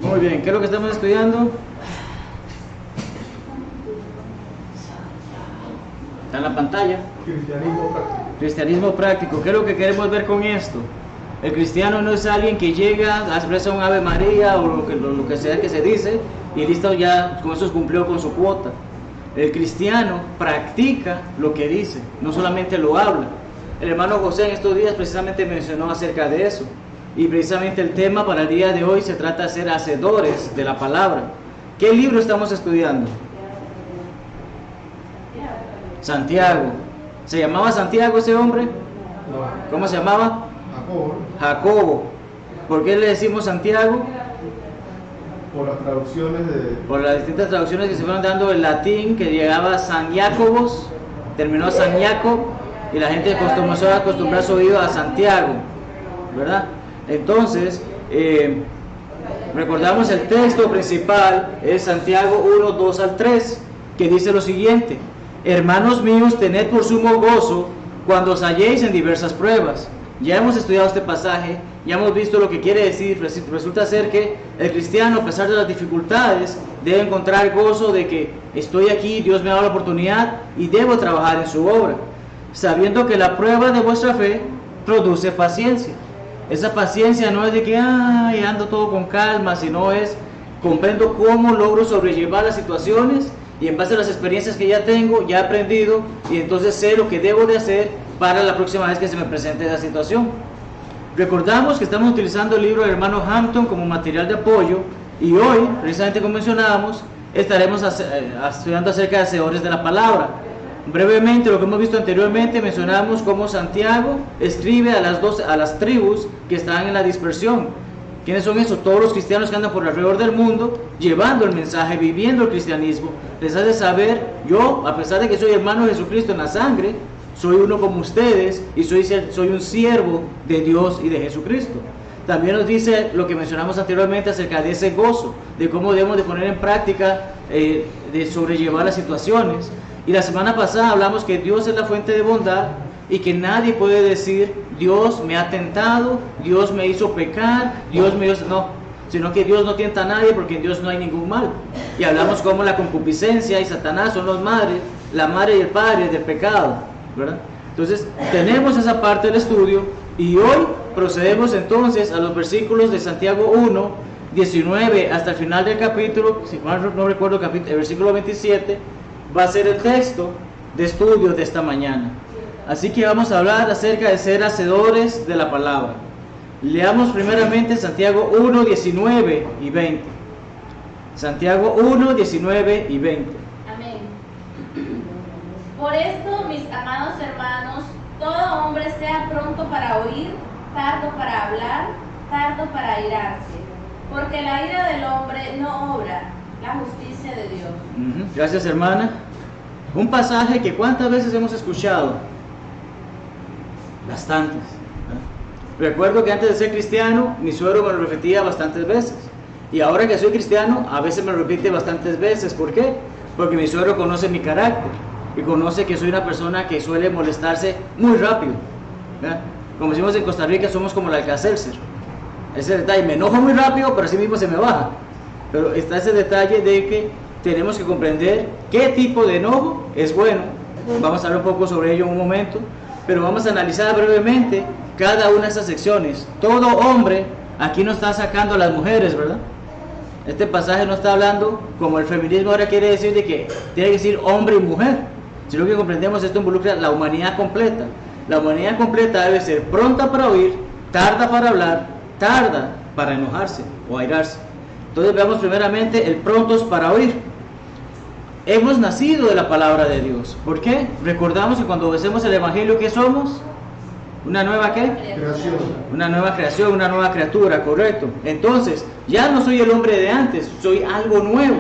Muy bien, ¿qué es lo que estamos estudiando? Está en la pantalla. Cristianismo práctico. Cristianismo práctico. ¿Qué es lo que queremos ver con esto? El cristiano no es alguien que llega, expresa un Ave María o lo que sea que se dice y listo, ya con eso cumplió con su cuota. El cristiano practica lo que dice, no solamente lo habla. El hermano José en estos días precisamente mencionó acerca de eso. Y precisamente el tema para el día de hoy se trata de ser hacedores de la palabra. ¿Qué libro estamos estudiando? Santiago. ¿Se llamaba Santiago ese hombre? No. ¿Cómo se llamaba? Jacobo, Jacobo. ¿Por qué le decimos Santiago? por las traducciones de... Por las distintas traducciones que se fueron dando en latín, que llegaba San Jacobos, terminó San Jacob, y la gente comenzó a acostumbrar su oído a Santiago, ¿verdad? Entonces, recordamos el texto principal, es Santiago 1, 2 al 3, que dice lo siguiente: hermanos míos, tened por sumo gozo cuando os halléis en diversas pruebas. Ya hemos estudiado este pasaje, ya hemos visto lo que quiere decir. Resulta ser que el cristiano, a pesar de las dificultades, debe encontrar gozo de que estoy aquí, Dios me ha dado la oportunidad y debo trabajar en su obra, sabiendo que la prueba de vuestra fe produce paciencia. Esa paciencia no es de que ando todo con calma, sino es comprendo cómo logro sobrellevar las situaciones y en base a las experiencias que ya tengo, ya he aprendido y entonces sé lo que debo de hacer para la próxima vez que se me presente esa situación. Recordamos que estamos utilizando el libro del hermano Hampton como material de apoyo y hoy, precisamente como mencionábamos, estaremos estudiando acerca de hacedores de la palabra. Brevemente, lo que hemos visto anteriormente, mencionamos cómo Santiago escribe a las tribus que están en la dispersión. ¿Quiénes son esos? Todos los cristianos que andan por alrededor del mundo, llevando el mensaje, viviendo el cristianismo. Les hace saber, yo, a pesar de que soy hermano de Jesucristo en la sangre, soy uno como ustedes y soy un siervo de Dios y de Jesucristo. También nos dice lo que mencionamos anteriormente acerca de ese gozo, de cómo debemos de poner en práctica, de sobrellevar las situaciones. Y la semana pasada hablamos que Dios es la fuente de bondad y que nadie puede decir, Dios me ha tentado, Dios me hizo pecar, Dios me hizo... No, sino que Dios no tienta a nadie porque en Dios no hay ningún mal. Y hablamos cómo la concupiscencia y Satanás son los madres, la madre y el padre del pecado, ¿verdad? Entonces, tenemos esa parte del estudio y hoy procedemos entonces a los versículos de Santiago 1, 19 hasta el final del capítulo, si mal no recuerdo, el versículo 27, va a ser el texto de estudio de esta mañana. Así que vamos a hablar acerca de ser hacedores de la palabra. Leamos primeramente Santiago 1, 19 y 20. Santiago 1, 19 y 20. Amén. Por esto, mis amados hermanos, todo hombre sea pronto para oír, tardo para hablar, tardo para airarse, porque la ira del hombre no obra la justicia de Dios. Gracias, hermana. Un pasaje que ¿cuántas veces hemos escuchado? Bastantes. Recuerdo que antes de ser cristiano, mi suegro me lo repetía bastantes veces. Y ahora que soy cristiano, a veces me lo repite bastantes veces. ¿Por qué? Porque mi suegro conoce mi carácter y conoce que soy una persona que suele molestarse muy rápido. ¿Verdad? Como decimos en Costa Rica, somos como el Alka-Seltzer. Ese detalle, me enojo muy rápido, pero así mismo se me baja. Pero está ese detalle de que tenemos que comprender qué tipo de enojo es bueno. Vamos a hablar un poco sobre ello en un momento, pero vamos a analizar brevemente cada una de esas secciones. Todo hombre, aquí no está sacando a las mujeres, ¿verdad? Este pasaje no está hablando como el feminismo ahora quiere decir de que tiene que decir hombre y mujer. Si lo que comprendemos, esto involucra la humanidad completa. La humanidad completa debe ser pronta para oír, tarda para hablar, tarda para enojarse o airarse. Entonces veamos primeramente el prontos para oír. Hemos nacido de la palabra de Dios. ¿Por qué? Recordamos que cuando obedecemos el evangelio, ¿qué somos? ¿Una nueva qué? Creación. Una nueva creación, una nueva criatura, correcto. Entonces, ya no soy el hombre de antes, soy algo nuevo.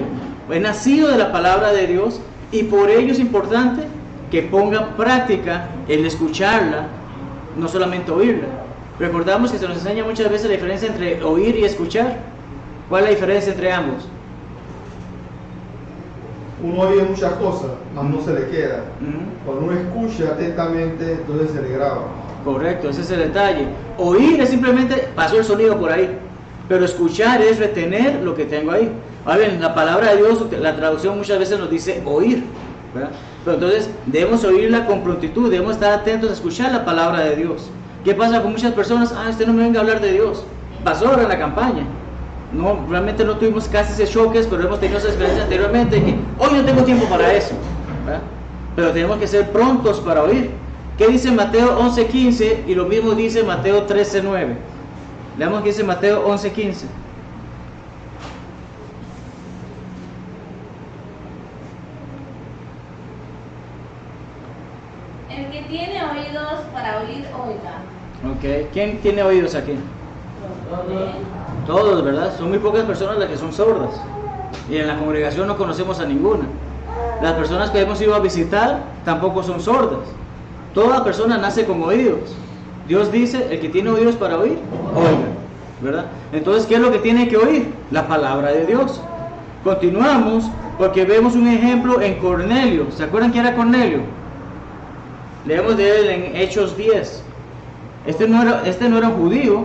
He nacido de la palabra de Dios y por ello es importante que ponga en práctica el escucharla, no solamente oírla. Recordamos que se nos enseña muchas veces la diferencia entre oír y escuchar. ¿Cuál es la diferencia entre ambos? uno oye muchas cosas, mas no se le queda. Ujú. Cuando uno escucha atentamente, entonces se le graba. Correcto, ese es el detalle. Oír es simplemente, pasó el sonido por ahí, pero escuchar es retener lo que tengo ahí. Ahora bien, la palabra de Dios, la traducción muchas veces nos dice oír, ¿verdad? Pero entonces debemos oírla con prontitud, debemos estar atentos a escuchar la palabra de Dios. ¿Qué pasa con muchas personas? Usted no me venga a hablar de Dios. Pasó ahora en la campaña. No, realmente no tuvimos casi ese choques, pero hemos tenido esa experiencia anteriormente que hoy no tengo tiempo para eso, ¿verdad? Pero tenemos que ser prontos para oír. ¿Qué dice Mateo 11:15? Y lo mismo dice Mateo 13:9. Leamos qué dice Mateo 11:15. El que tiene oídos para oír, oiga. Ok, ¿quién tiene oídos aquí? Todos, ¿verdad? Son muy pocas personas las que son sordas. Y en la congregación no conocemos a ninguna. Las personas que hemos ido a visitar tampoco son sordas. Toda persona nace con oídos. Dios dice, el que tiene oídos para oír, oiga, ¿verdad? Entonces, ¿qué es lo que tiene que oír? La palabra de Dios. Continuamos porque vemos un ejemplo en Cornelio. ¿Se acuerdan quién era Cornelio? Leemos de él en Hechos 10. Este no era un judío.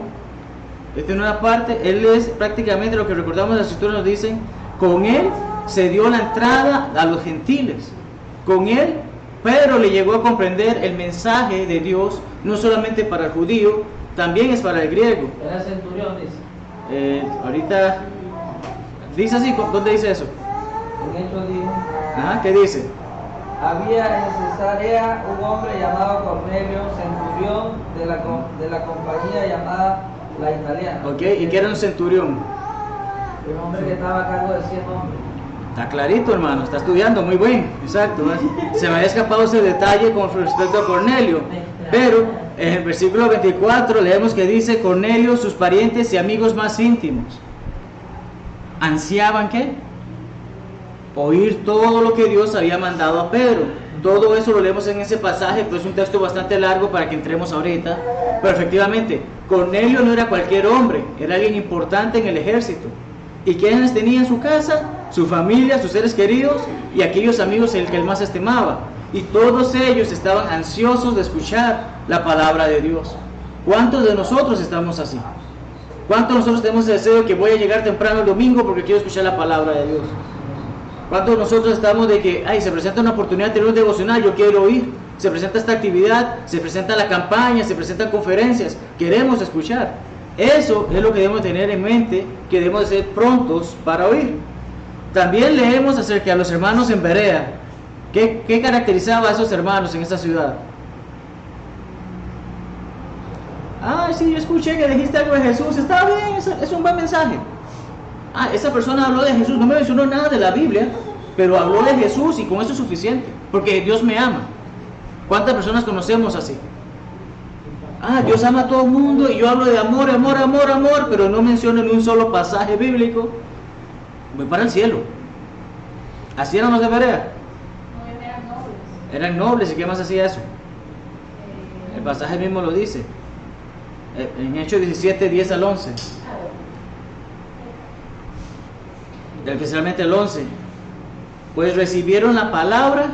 Este no era parte. Él es prácticamente lo que recordamos de las escrituras nos dicen. Con él se dio la entrada a los gentiles. Con él Pedro le llegó a comprender el mensaje de Dios, no solamente para el judío, también es para el griego. Era centurión, dice. Ahorita dice así, ¿dónde dice eso? En Hechos dijo: ¿Qué dice? había en Cesarea un hombre llamado Cornelio, centurión de la compañía llamada La Italiana. Ok, ¿y qué era un centurión? Un hombre que estaba a cargo de 100 hombres. Está clarito, hermano, está estudiando, muy bien, exacto. Se me había escapado ese detalle con respecto a Cornelio, pero en el versículo 24 leemos que dice: Cornelio, sus parientes y amigos más íntimos ansiaban ¿qué? Oír todo lo que Dios había mandado a Pedro. Todo eso lo leemos en ese pasaje, pero es un texto bastante largo para que entremos ahorita. Pero efectivamente, Cornelio no era cualquier hombre, era alguien importante en el ejército. ¿Y quiénes tenía en su casa? Su familia, sus seres queridos y aquellos amigos en el que él más estimaba. Y todos ellos estaban ansiosos de escuchar la palabra de Dios. ¿Cuántos de nosotros estamos así? ¿Cuántos de nosotros tenemos el deseo de que voy a llegar temprano el domingo porque quiero escuchar la palabra de Dios? ¿Cuántos de nosotros estamos de que se presenta una oportunidad de tener un devocional, yo quiero oír? Se presenta esta actividad, se presenta la campaña, se presentan conferencias, queremos escuchar. Eso es lo que debemos tener en mente, que debemos ser prontos para oír. También leemos acerca de los hermanos en Berea. ¿Qué caracterizaba a esos hermanos en esta ciudad? Sí, yo escuché que dijiste algo de Jesús, está bien, es un buen mensaje. Esa persona habló de Jesús, no me mencionó nada de la Biblia, pero habló de Jesús y con eso es suficiente, porque Dios me ama. ¿Cuántas personas conocemos así? Dios ama a todo el mundo y yo hablo de amor, amor, amor, amor, pero no menciono en un solo pasaje bíblico. Voy para el cielo. ¿Así eran los de Berea? No, eran nobles. Eran nobles, ¿y qué más hacía eso? El pasaje mismo lo dice. En Hechos 17, 10 al 11. Especialmente el 11. Pues recibieron la palabra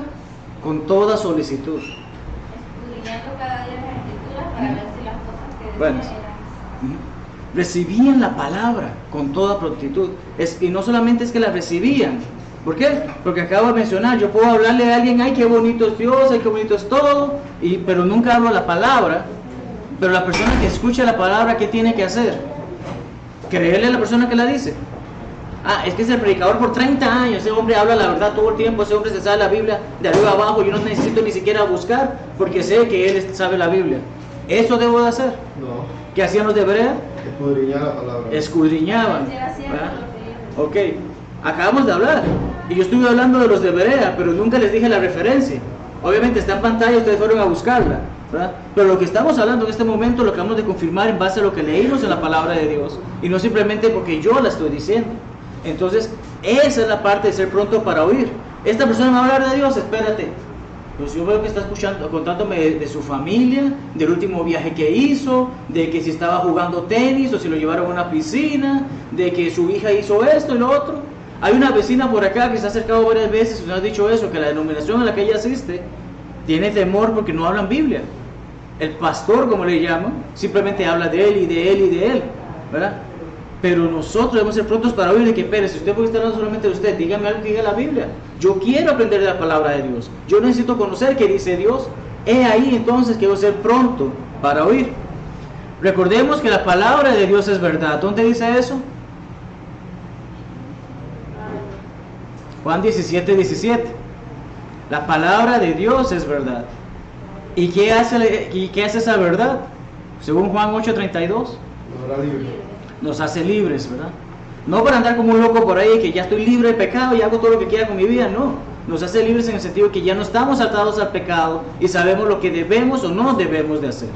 con toda solicitud. Escudriñando cada día las escrituras para ver si las cosas que decían Bueno. eran. Recibían la palabra con toda prontitud. Y no solamente es que la recibían. ¿Por qué? Porque acabo de mencionar, yo puedo hablarle a alguien, ay, qué bonito es Dios, ay, qué bonito es todo, pero nunca hablo la palabra. Pero la persona que escucha la palabra, ¿qué tiene que hacer? Creerle a la persona que la dice. Es que es el predicador por 30 años, ese hombre habla la verdad todo el tiempo, ese hombre se sabe la Biblia de arriba abajo, yo no necesito ni siquiera buscar, porque sé que él sabe la Biblia. ¿Eso debo de hacer? No. ¿Qué hacían los de Berea? Escudriñar la palabra. Escudriñaban. Si era cierto ¿verdad? lo que ellos Ok, acabamos de hablar, y yo estuve hablando de los de Berea, pero nunca les dije la referencia. Obviamente está en pantalla, ustedes fueron a buscarla, ¿verdad? Pero lo que estamos hablando en este momento lo acabamos de confirmar en base a lo que leímos en la palabra de Dios, y no simplemente porque yo la estoy diciendo. Entonces, esa es la parte de ser pronto para oír. Esta persona me va a hablar de Dios, espérate. Pues yo veo que está escuchando, contándome de su familia, del último viaje que hizo, de que si estaba jugando tenis o si lo llevaron a una piscina, de que su hija hizo esto y lo otro. Hay una vecina por acá que se ha acercado varias veces y nos ha dicho eso, que la denominación a la que ella asiste tiene temor porque no hablan Biblia. El pastor, como le llaman, simplemente habla de él y de él y de él, ¿verdad? Pero nosotros debemos ser prontos para oír de que, espere, si usted puede estar hablando solamente de usted, dígame algo que diga la Biblia. Yo quiero aprender de la palabra de Dios. Yo necesito conocer qué dice Dios. He ahí entonces que debo ser pronto para oír. Recordemos que la palabra de Dios es verdad. ¿Dónde dice eso? Juan 17:17. La palabra de Dios es verdad. ¿Y qué hace esa verdad? Según Juan 8:32. Nos hará libre. Nos hace libres, ¿verdad? No para andar como un loco por ahí, que ya estoy libre del pecado y hago todo lo que quiera con mi vida, no. Nos hace libres en el sentido que ya no estamos atados al pecado y sabemos lo que debemos o no debemos de hacer.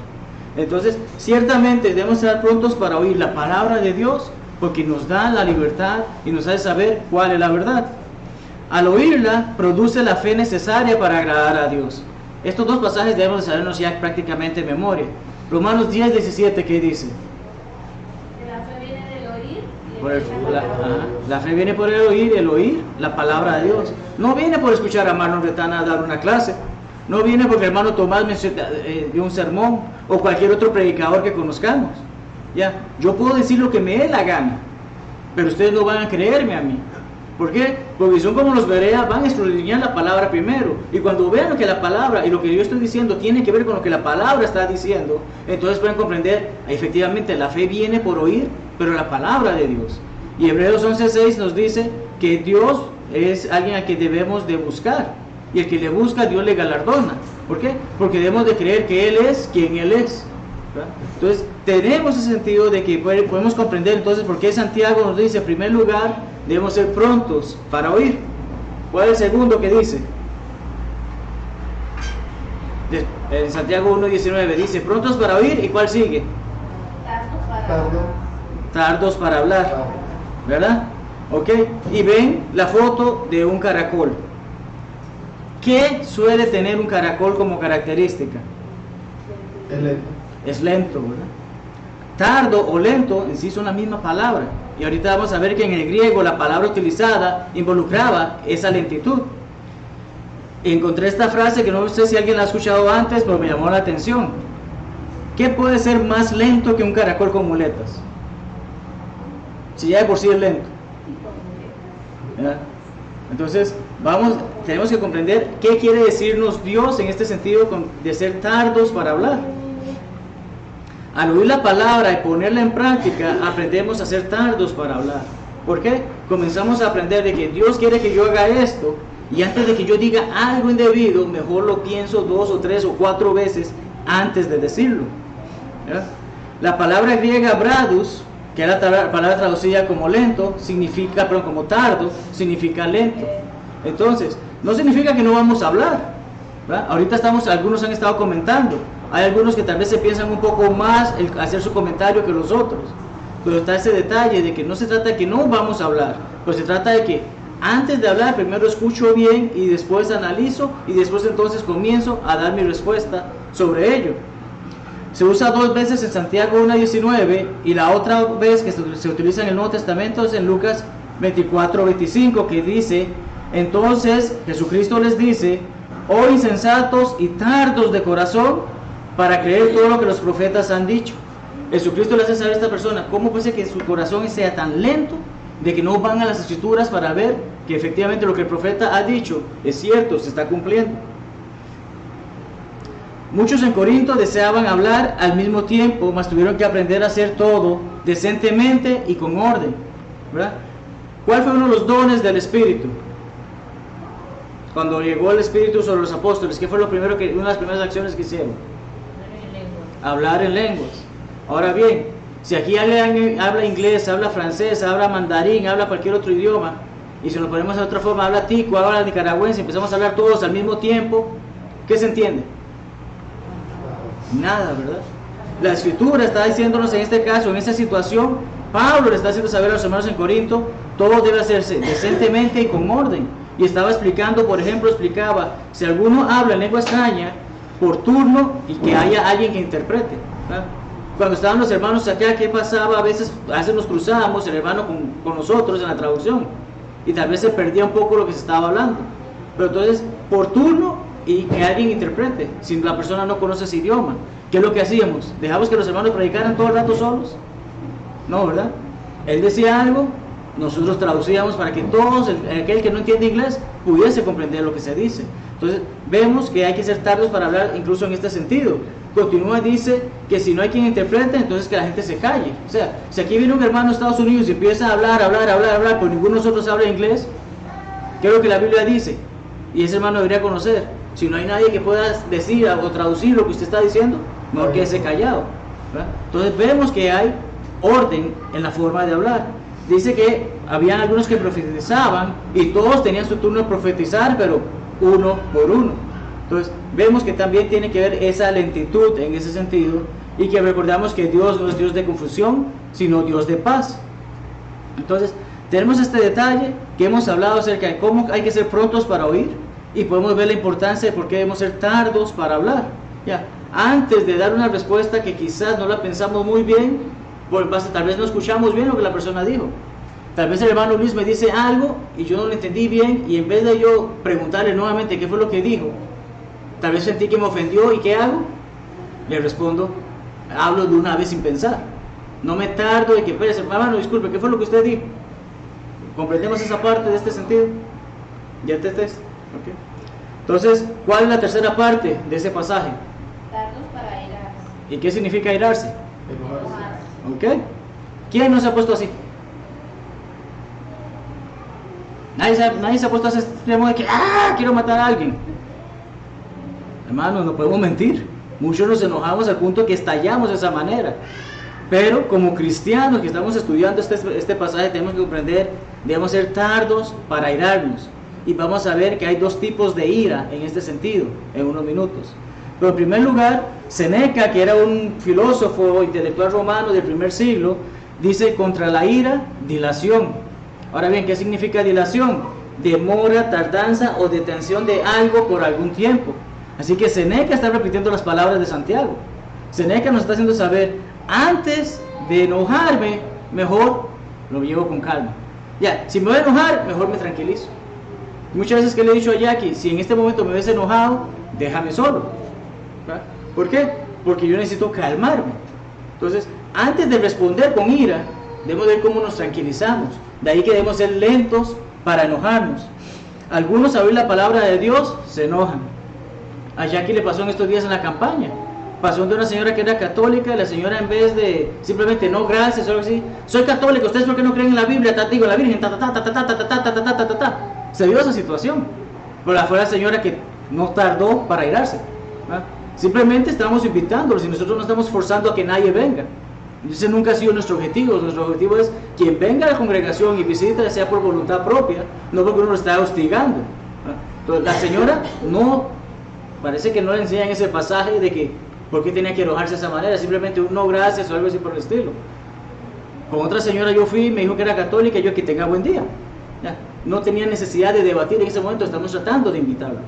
Entonces, ciertamente debemos estar prontos para oír la palabra de Dios, porque nos da la libertad y nos hace saber cuál es la verdad. Al oírla, produce la fe necesaria para agradar a Dios. Estos dos pasajes debemos de sabernos ya prácticamente en memoria. Romanos 10:17, ¿qué dice? La fe viene del oír y Por del la fe viene por el oír la palabra de Dios. No viene por escuchar a hermano Retana dar una clase. No viene porque el hermano Tomás dio un sermón o cualquier otro predicador que conozcamos. Ya, yo puedo decir lo que me dé la gana, pero ustedes no van a creerme a mí. ¿Por qué? Porque son como los Berea, van a escudriñar la palabra primero. Y cuando vean lo que la palabra y lo que yo estoy diciendo tiene que ver con lo que la palabra está diciendo, entonces pueden comprender, efectivamente, la fe viene por oír, pero la palabra de Dios. Y Hebreos 11:6 nos dice que Dios es alguien a quien debemos de buscar. Y el que le busca, Dios le galardona. ¿Por qué? Porque debemos de creer que Él es quien Él es, ¿verdad? Entonces, tenemos ese sentido de que podemos comprender entonces por qué Santiago nos dice, en primer lugar, debemos ser prontos para oír. ¿Cuál es el segundo que dice? En Santiago 1:19 dice, prontos para oír, ¿y cuál sigue? Tardos para hablar, ¿verdad? Ok, y ven la foto de un caracol. ¿Qué suele tener un caracol como característica? Es lento. Es lento, ¿verdad? Tardo o lento en sí son la misma palabra. Y ahorita vamos a ver que en el griego la palabra utilizada involucraba esa lentitud. Encontré esta frase que no sé si alguien la ha escuchado antes, pero me llamó la atención. ¿Qué puede ser más lento que un caracol con muletas? Si ya de por sí es lento, ¿verdad? Entonces, tenemos que comprender qué quiere decirnos Dios en este sentido de ser tardos para hablar. Al oír la palabra y ponerla en práctica, aprendemos a ser tardos para hablar. ¿Por qué? Comenzamos a aprender de que Dios quiere que yo haga esto, y antes de que yo diga algo indebido, mejor lo pienso 2 o 3 o 4 veces antes de decirlo, ¿verdad? La palabra griega bradus, que es la palabra traducida como lento, como tardo, significa lento. Entonces, no significa que no vamos a hablar, ¿verdad? Ahorita algunos han estado comentando, hay algunos que tal vez se piensan un poco más el hacer su comentario que los otros, pero está ese detalle de que no se trata de que no vamos a hablar, pero se trata de que antes de hablar primero escucho bien y después analizo y después entonces comienzo a dar mi respuesta sobre ello. Se usa 2 veces en Santiago 1:19 y la otra vez que se utiliza en el Nuevo Testamento es en Lucas 24:25, que dice, entonces Jesucristo les dice, oh insensatos y tardos de corazón para creer todo lo que los profetas han dicho. Jesucristo le hace saber a esta persona, ¿cómo puede ser que su corazón sea tan lento de que no van a las escrituras para ver que efectivamente lo que el profeta ha dicho es cierto, se está cumpliendo? Muchos en Corinto deseaban hablar al mismo tiempo, mas tuvieron que aprender a hacer todo decentemente y con orden, ¿verdad? ¿Cuál fue uno de los dones del Espíritu? Cuando llegó el Espíritu sobre los apóstoles, ¿qué fue una de las primeras acciones que hicieron? Hablar en lenguas. Ahora bien, si aquí alguien habla inglés, habla francés, habla mandarín, habla cualquier otro idioma, y si nos ponemos de otra forma, habla tico, habla nicaragüense, empezamos a hablar todos al mismo tiempo, ¿qué se entiende? Nada, ¿verdad? La Escritura está diciéndonos en este caso, en esta situación, Pablo le está haciendo saber a los hermanos en Corinto, todo debe hacerse decentemente y con orden. Y estaba explicando, por ejemplo, si alguno habla en lengua extraña, por turno, y que haya alguien que interprete, ¿verdad? Cuando estaban los hermanos acá, ¿qué pasaba? A veces nos cruzábamos, el hermano con nosotros en la traducción. y tal vez se perdía un poco lo que se estaba hablando. Pero entonces, por turno, y que alguien interprete, si la persona no conoce ese idioma. ¿Qué es lo que hacíamos? ¿Dejamos que los hermanos predicaran todo el rato solos? No, ¿verdad? Él decía algo, nosotros traducíamos para que todos, aquel que no entiende inglés, pudiese comprender lo que se dice. Entonces, vemos que hay que ser tardos para hablar, incluso en este sentido. Continúa y dice que si no hay quien interprete, entonces que la gente se calle. O sea, si aquí viene un hermano de Estados Unidos y empieza a hablar, pero ninguno de nosotros habla inglés, ¿qué es lo que la Biblia dice? Y ese hermano debería conocer. Si no hay nadie que pueda decir o traducir lo que usted está diciendo, mejor quédese callado, ¿verdad? Entonces vemos que hay orden en la forma de hablar. Dice que habían algunos que profetizaban y todos tenían su turno de profetizar, pero uno por uno. Entonces vemos que también tiene que ver esa lentitud en ese sentido, y que recordamos que Dios no es Dios de confusión, sino Dios de paz. Entonces tenemos este detalle que hemos hablado acerca de cómo hay que ser prontos para oír, y podemos ver la importancia de por qué debemos ser tardos para hablar. Ya, antes de dar una respuesta que quizás no la pensamos muy bien, tal vez no escuchamos bien lo que la persona dijo. Tal vez el hermano Luis me dice algo y yo no lo entendí bien, y en vez de yo preguntarle nuevamente qué fue lo que dijo, tal vez sentí que me ofendió, ¿y qué hago? Le respondo, hablo de una vez sin pensar. No me tardo y que, espérese, hermano, disculpe, ¿qué fue lo que usted dijo? ¿Comprendemos esa parte de este sentido? ¿Ya te estés? Okay. Entonces, ¿cuál es la tercera parte de ese pasaje? Tardos para airarse. ¿Y qué significa airarse? Enojarse. ¿Ok? ¿Quién no se ha puesto así? Nadie se ha puesto a ese extremo de que quiero matar a alguien. Hermanos, no podemos mentir. Muchos nos enojamos al punto que estallamos de esa manera. Pero como cristianos que estamos estudiando este pasaje, tenemos que comprender, debemos ser tardos para airarnos. Y vamos a ver que hay dos tipos de ira en este sentido, en unos minutos. Pero en primer lugar, Seneca, que era un filósofo intelectual romano del primer siglo, dice: contra la ira, dilación. Ahora bien, ¿qué significa dilación? Demora, tardanza o detención de algo por algún tiempo. Así que Seneca está repitiendo las palabras de Santiago. Seneca nos está haciendo saber, antes de enojarme, mejor lo llevo con calma. Ya, si me voy a enojar, mejor me tranquilizo. Muchas veces que le he dicho a Jackie, si en este momento me ves enojado, déjame solo. ¿Verdad? ¿Por qué? Porque yo necesito calmarme. Entonces, antes de responder con ira, debemos ver cómo nos tranquilizamos. De ahí que debemos ser lentos para enojarnos. Algunos, al oír la palabra de Dios, se enojan. A Jackie le pasó en estos días en la campaña. Pasó de una señora que era católica, y la señora, en vez de simplemente no gracias o algo así, soy católica, ¿ustedes por qué no creen en la Biblia? Digo, la Virgen, se dio esa situación. Pero fue la señora que no tardó para airarse. ¿Verdad? Simplemente estamos invitándolos y nosotros no estamos forzando a que nadie venga. Ese nunca ha sido nuestro objetivo. Nuestro objetivo es quien venga a la congregación y visita sea por voluntad propia, no porque uno lo está hostigando. ¿Verdad? Entonces la señora no, parece que no le enseñan ese pasaje de que por qué tenía que enojarse de esa manera, simplemente un no gracias o algo así por el estilo. Con otra señora yo fui, me dijo que era católica, y yo que tenga buen día. Ya, no tenía necesidad de debatir en ese momento, estamos tratando de invitarlos.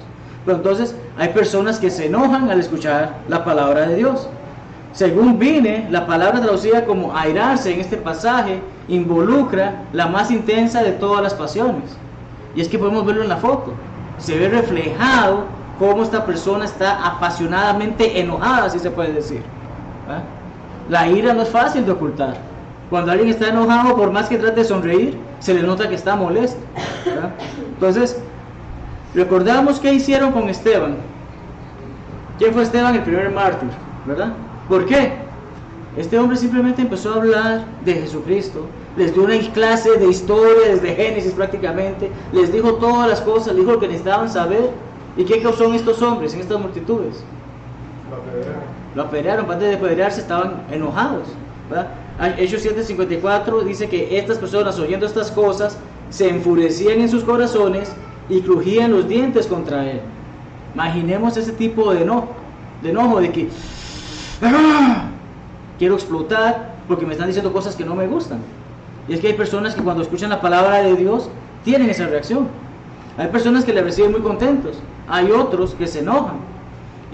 Pero entonces hay personas que se enojan al escuchar la palabra de Dios. Según Vine, la palabra traducida como airarse en este pasaje involucra la más intensa de todas las pasiones. Y es que podemos verlo en la foto. Se ve reflejado cómo esta persona está apasionadamente enojada, si se puede decir. ¿verdad? La ira no es fácil de ocultar. Cuando alguien está enojado, por más que trate de sonreír, se le nota que está molesto. ¿verdad? Entonces, recordamos qué hicieron con Esteban. ¿Quién fue Esteban? El primer mártir, ¿verdad? ¿Por qué? Este hombre simplemente empezó a hablar de Jesucristo, les dio una clase de historia desde Génesis prácticamente, les dijo todas las cosas, les dijo lo que necesitaban saber. ¿Y qué son estos hombres en estas multitudes? Lo apedrearon. Antes de apedrearse estaban enojados, ¿verdad? Hechos 7:54 dice que estas personas, oyendo estas cosas, se enfurecían en sus corazones y crujían los dientes contra él. Imaginemos ese tipo de enojo de que quiero explotar porque me están diciendo cosas que no me gustan. Y es que hay personas que cuando escuchan la palabra de Dios tienen esa reacción. Hay personas que le reciben muy contentos, hay otros que se enojan.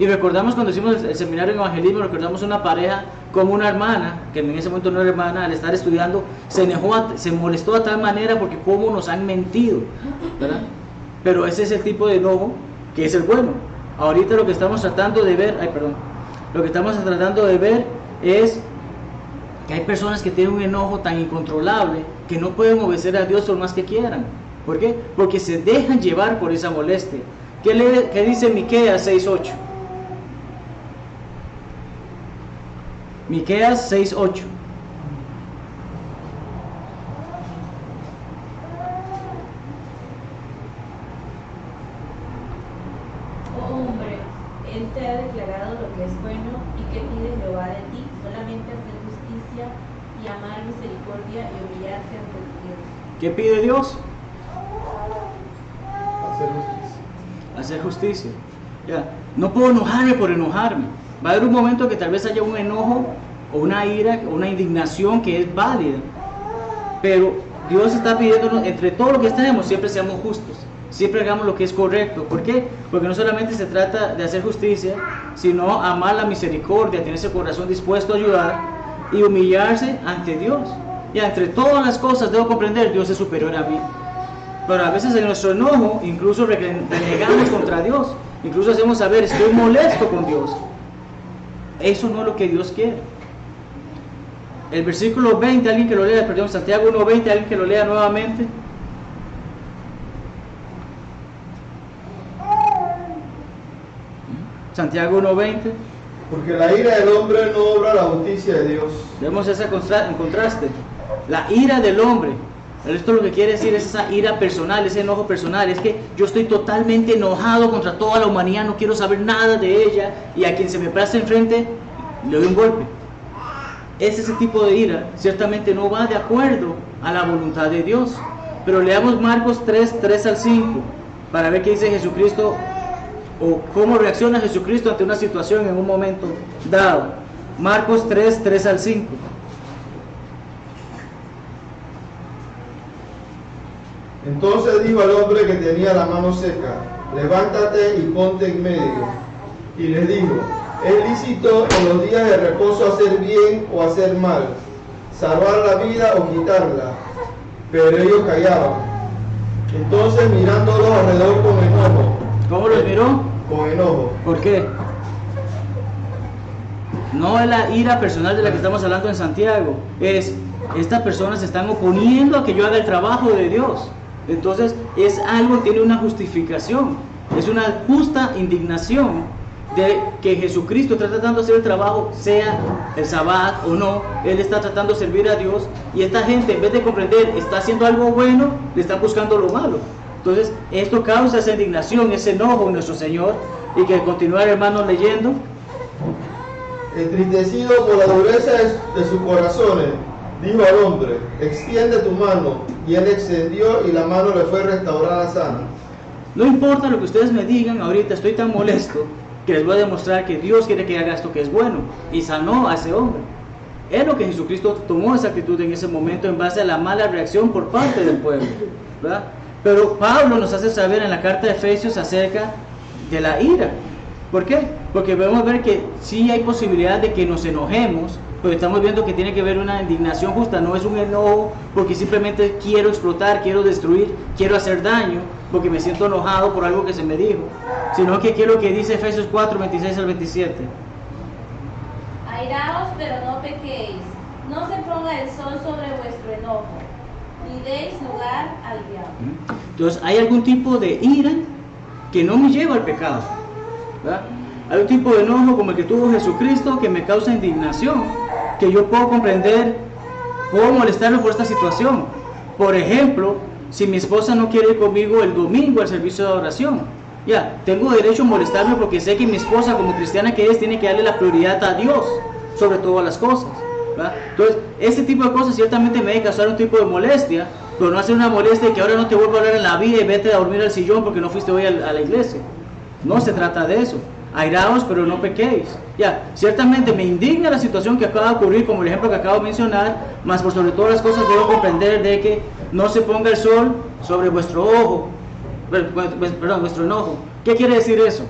Y recordamos cuando hicimos el seminario en evangelismo, recordamos una pareja como una hermana, que en ese momento no era hermana, al estar estudiando, se molestó de tal manera porque cómo nos han mentido, ¿verdad? Pero ese es el tipo de enojo que es el bueno. Ahorita lo que estamos tratando de ver, lo que estamos tratando de ver es que hay personas que tienen un enojo tan incontrolable que no pueden obedecer a Dios por más que quieran. ¿Por qué? Porque se dejan llevar por esa molestia. ¿Qué dice Miqueas 6:8? Miqueas 6:8. Oh hombre, Él te ha declarado lo que es bueno y que pide Jehová de ti, solamente hacer justicia y amar misericordia y humillarse ante Dios. ¿Qué pide Dios? Hacer justicia. Hacer justicia. Ya. No puedo enojarme por enojarme. Va a haber un momento que tal vez haya un enojo o una ira o una indignación que es válida. Pero Dios está pidiéndonos, entre todo lo que estemos, siempre seamos justos. Siempre hagamos lo que es correcto. ¿Por qué? Porque no solamente se trata de hacer justicia, sino amar la misericordia, tener ese corazón dispuesto a ayudar y humillarse ante Dios. Y entre todas las cosas debo comprender, Dios es superior a mí. Pero a veces en nuestro enojo incluso renegamos contra Dios. Incluso hacemos saber, estoy molesto con Dios. Eso no es lo que Dios quiere. El versículo 20, alguien que lo lea, perdón, Santiago 1:20, alguien que lo lea nuevamente. Santiago 1:20. Porque la ira del hombre no obra la justicia de Dios. Vemos ese contraste. La ira del hombre. Esto lo que quiere decir es esa ira personal, ese enojo personal. Es que yo estoy totalmente enojado contra toda la humanidad, no quiero saber nada de ella, y a quien se me pase enfrente le doy un golpe. Ese tipo de ira ciertamente no va de acuerdo a la voluntad de Dios. Pero leamos Marcos 3:3-5 para ver qué dice Jesucristo o cómo reacciona Jesucristo ante una situación en un momento dado. Marcos 3:3-5. Entonces dijo al hombre que tenía la mano seca: levántate y ponte en medio. Y les dijo: ¿es lícito en los días de reposo hacer bien o hacer mal, salvar la vida o quitarla? Pero ellos callaban. Entonces mirándolos alrededor con enojo. ¿Cómo los miró? Con enojo. ¿Por qué? No es la ira personal de la que estamos hablando en Santiago. Es, estas personas se están oponiendo a que yo haga el trabajo de Dios. Entonces es algo, tiene una justificación. Es una justa indignación de que Jesucristo está tratando de hacer el trabajo, sea el sabbat o no. Él está tratando de servir a Dios, y esta gente, en vez de comprender está haciendo algo bueno, le están buscando lo malo. Entonces esto causa esa indignación, ese enojo en nuestro Señor. Y que continuar, hermanos, leyendo. Entristecido por la dureza de sus corazones, dijo al hombre: extiende tu mano. Y él extendió, y la mano le fue restaurada sana. No importa lo que ustedes me digan, ahorita estoy tan molesto que les voy a demostrar que Dios quiere que haga esto que es bueno. Y sanó a ese hombre. Es lo que Jesucristo tomó esa actitud en ese momento en base a la mala reacción por parte del pueblo, ¿verdad? Pero Pablo nos hace saber en la carta de Efesios acerca de la ira. ¿Por qué? Porque podemos ver que sí hay posibilidad de que nos enojemos, pero estamos viendo que tiene que haber una indignación justa. No es un enojo porque simplemente quiero explotar, quiero destruir, quiero hacer daño, porque me siento enojado por algo que se me dijo, sino que quiero que dice Efesios 4:26-27. Airaos, pero no pequéis. No se ponga el sol sobre vuestro enojo, ni deis lugar al diablo. Entonces hay algún tipo de ira que no me lleva al pecado, ¿verdad? Hay un tipo de enojo como el que tuvo Jesucristo que me causa indignación, que yo puedo comprender, puedo molestarme por esta situación. Por ejemplo, si mi esposa no quiere ir conmigo el domingo al servicio de oración, ya, tengo derecho a molestarme porque sé que mi esposa, como cristiana que es, tiene que darle la prioridad a Dios sobre todas las cosas, ¿verdad? Entonces, este tipo de cosas ciertamente me debe causar un tipo de molestia, pero no hacer una molestia de que ahora no te vuelvo a hablar en la vida y vete a dormir al sillón porque no fuiste hoy a la iglesia. No se trata de eso. Airaos, pero no pequéis. Ya, ciertamente me indigna la situación que acaba de ocurrir, como el ejemplo que acabo de mencionar, mas por sobre todas las cosas debo comprender de que no se ponga el sol sobre vuestro ojo, perdón, vuestro enojo. ¿Qué quiere decir eso?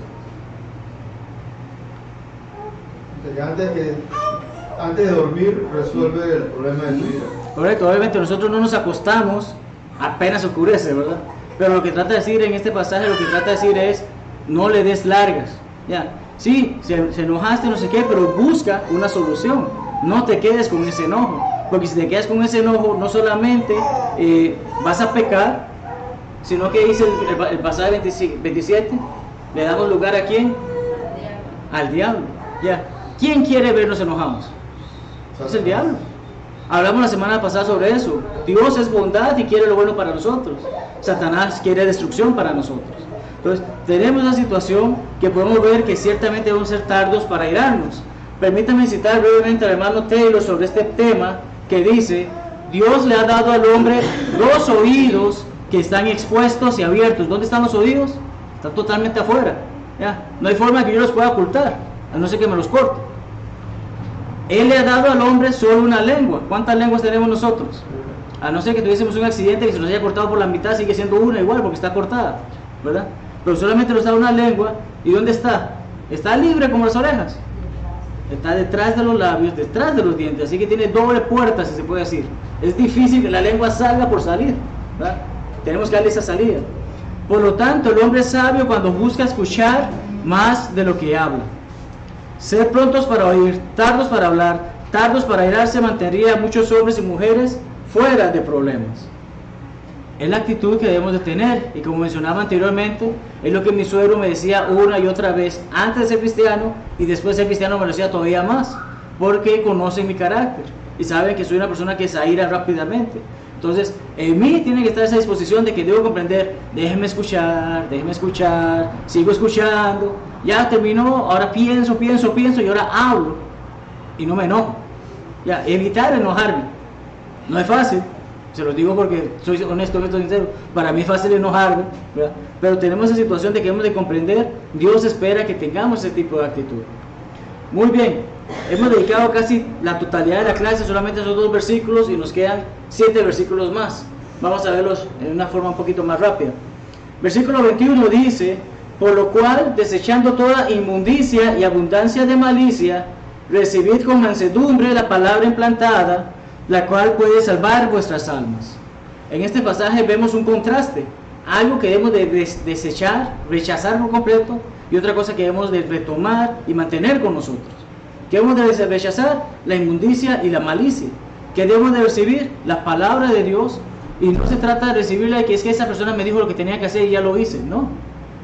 O sea, que antes de dormir resuelve el problema de tu vida. Correcto, obviamente nosotros no nos acostamos apenas oscurece, ¿verdad? Pero lo que trata de decir en este pasaje, lo que trata de decir es, no le des largas, ¿ya? Sí, se enojaste, no sé qué, pero busca una solución, no te quedes con ese enojo, porque si te quedas con ese enojo, no solamente vas a pecar, sino que dice el pasaje 27, le damos lugar ¿a quién? Al diablo, ¿ya? ¿Quién quiere vernos enojados? Es el diablo. Hablamos la semana pasada sobre eso. Dios es bondad y quiere lo bueno para nosotros. Satanás quiere destrucción para nosotros. Entonces, tenemos una situación que podemos ver que ciertamente debemos ser tardos para irarnos. Permítame citar brevemente al hermano Taylor sobre este tema que dice: Dios le ha dado al hombre dos oídos que están expuestos y abiertos. ¿Dónde están los oídos? Están totalmente afuera. ¿Ya? No hay forma que yo los pueda ocultar, a no ser que me los corte. Él le ha dado al hombre solo una lengua. ¿Cuántas lenguas tenemos nosotros? A no ser que tuviésemos un accidente que se nos haya cortado por la mitad, sigue siendo una igual porque está cortada, ¿verdad? Pero solamente nos da una lengua. ¿Y dónde está? Está libre como las orejas. Está detrás de los labios, detrás de los dientes, así que tiene doble puerta, si se puede decir. Es difícil que la lengua salga por salir, ¿verdad? Tenemos que darle esa salida. Por lo tanto, el hombre es sabio cuando busca escuchar más de lo que habla. Ser prontos para oír, tardos para hablar, tardos para irarse mantendría a muchos hombres y mujeres fuera de problemas. Es la actitud que debemos de tener, y como mencionaba anteriormente, es lo que mi suegro me decía una y otra vez antes de ser cristiano, y después de ser cristiano me lo decía todavía más, porque conocen mi carácter y saben que soy una persona que se aira rápidamente. Entonces, en mí tiene que estar esa disposición de que debo comprender, déjeme escuchar, sigo escuchando, ya terminó, ahora pienso y ahora hablo y no me enojo. Ya, evitar enojarme. No es fácil, se los digo porque soy honesto, sincero, para mí es fácil enojarme, ¿verdad? Pero tenemos esa situación de que hemos de comprender, Dios espera que tengamos ese tipo de actitud. Muy bien, hemos dedicado casi la totalidad de la clase solamente a esos 2 versículos y nos quedan 7 versículos más. Vamos a verlos en una forma un poquito más rápida. Versículo 21 dice: por lo cual, desechando toda inmundicia y abundancia de malicia, recibid con mansedumbre la palabra implantada, la cual puede salvar vuestras almas. En este pasaje vemos un contraste, algo que debemos de desechar, rechazar por completo, y otra cosa que debemos de retomar y mantener con nosotros. ¿Qué debemos de rechazar? La inmundicia y la malicia. ¿Qué debemos de recibir? La palabra de Dios. Y no se trata de recibirla y que es que esa persona me dijo lo que tenía que hacer y ya lo hice, no.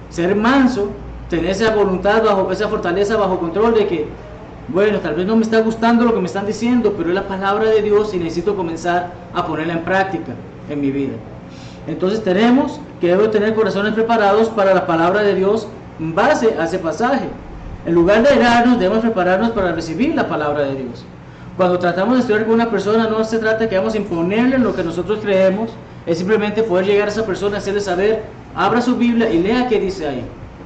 Ser manso, tener esa voluntad, esa fortaleza bajo control de que, bueno, tal vez no me está gustando lo que me están diciendo, pero es la palabra de Dios y necesito comenzar a ponerla en práctica en mi vida. Entonces tenemos que debo tener corazones preparados para la palabra de Dios en base a ese pasaje. En lugar de irarnos, debemos prepararnos para recibir la palabra de Dios. Cuando tratamos de estudiar con una persona, no se trata de que vamos a imponerle lo que nosotros creemos, es simplemente poder llegar a esa persona, hacerle saber, abra su Biblia y lea qué dice ahí.